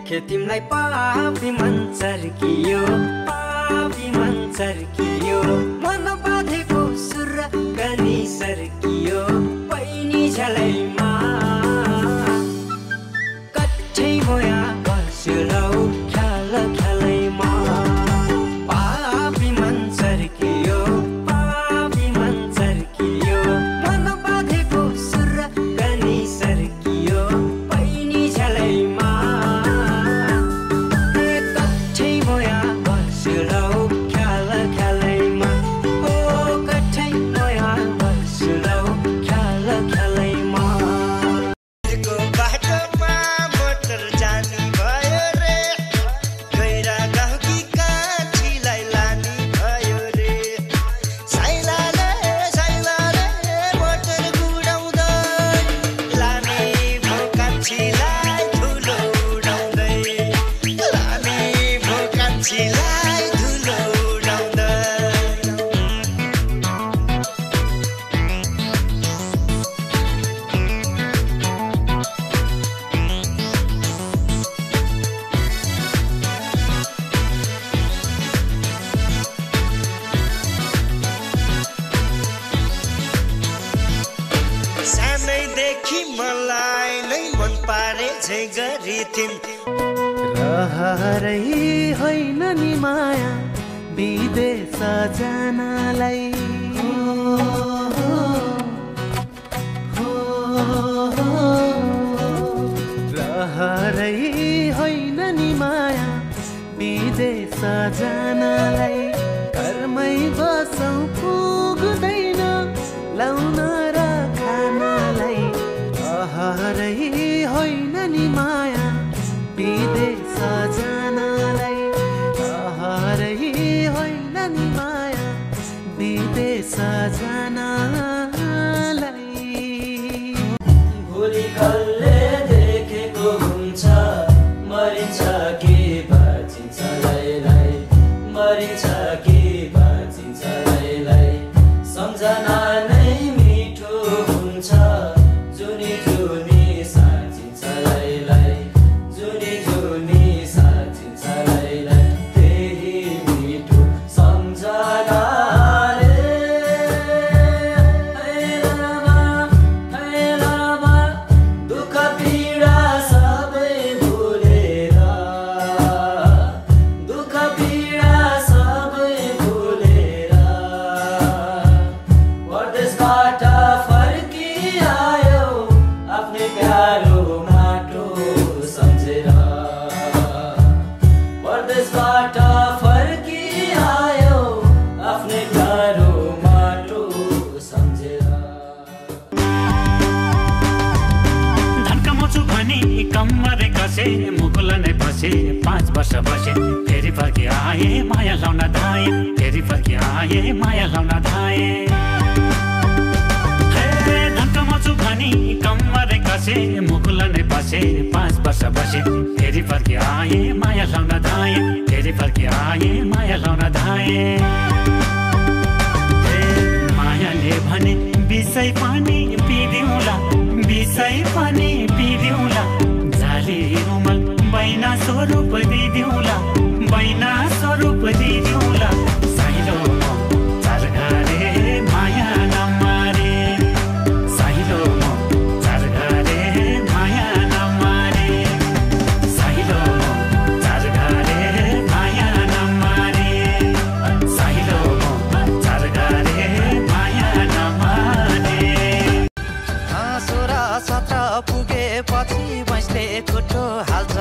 देखे तिमलाई पापी मन चर्कियो, पापी मन चर्कियो। मन बाँधेको सुर गनी सर्कियो, पैनी झलैमा कठै मोया बस्यो लौ ख्याल ख्यालैमा। पापी मन चर्कियो, पापी मन चर्कियो। मन बाँधेको सुर गनी सर्कियो, पैनी झलैमा कठै मोया बस्यो लौ ख्याल ख्यालैमा। ओ कठै मोया बस्यो लौ ख्याल ख्यालैमा। बाटोमा मोटर जानी भयो रे, गैरा गाउँकी कान्छीलाई लानी भयो रे। साइलाले मोटर गुडाउँदै लाने भो कान्छीलाई धुलो उडाउँदै, लाने भो कान्छीलाई धुलो उडाउँदै। सानैदेखि मलाई नै मन पारे झै गरिथिन्। रहरै होइन नि माया विदेश जानलाई। रहरै होइन नि माया विदेश जानलाई। घरमै बसौँ पुग्दैन लाउन र खानलाई। रहरै होइन नि माया विदेश जानलाई। रहरै होइन नि माया विदेश जानलाई। भोलि कसले देखेको हुन्छ, मरिन्छ कि बाँचिन्छ लैलाई, मरिन्छ कि बाँचिन्छ लैलाई। सम्झना नै मिठो हुन्छ, जुनी जुनी साँचिन्छ लैलाई, जुनी जुनी साँचिन्छ लैलाई। त्यही मिठो सम्झनाले हैलामा दुःख पीडा सबै भुलेर, दुःख पीडा सबै भुलेर परदेशबाट फर्किआयो आफ्नै प्यारो माटो सम्झेर। परदेशबाट फर्किआयो आफ्नै प्यारो माटो सम्झेर। धन्कमाउँछु भनी कम्मरे कसे, मुकुल नै बसे 5 वर्ष बसे। फेरि फर्की आए माया लाउन धाए, फेरि फर्की आए माया लाउन धाए। धन्कमाउँछु भनी कम्मरे कसे, मुकुल नै बसे 5 वर्ष बसे। फेरि फर्की आए माया लाउन धाए, फेरि फर्की आए माया लाउन धाए। मायाले भने विषय पानी पिदिउँला, विषय पानी पिदिउँला। झाली रुमल बैना स्वरूप दिदिउँला, बैना स्वरूप दिदिउँला। साइलो चारघरे माया नमारे, साइलो चारघरे माया नमारे, साइलो चारघरे माया नमारे, साइलो चारघरे माया नमारे। 16-17 पुगेपछि भैँसले खुट्टो हाल्छ,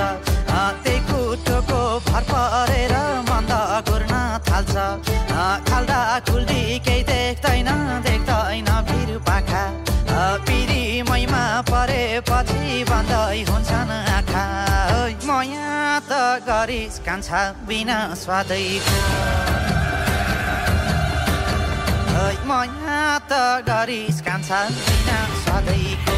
त्यही खुट्टोको भर परेर मन्द घुर्न थाल्छ। खाल्दा खुल्दी केही देख्दैन, देख्दैन भिर पाखा। पिरी मैमा परेपछि बन्दै हुन्छन् आँखा। माया त गरिस् कान्छा बिना स्वादैको, माया त गरिस् कान्छा बिना स्वादैको।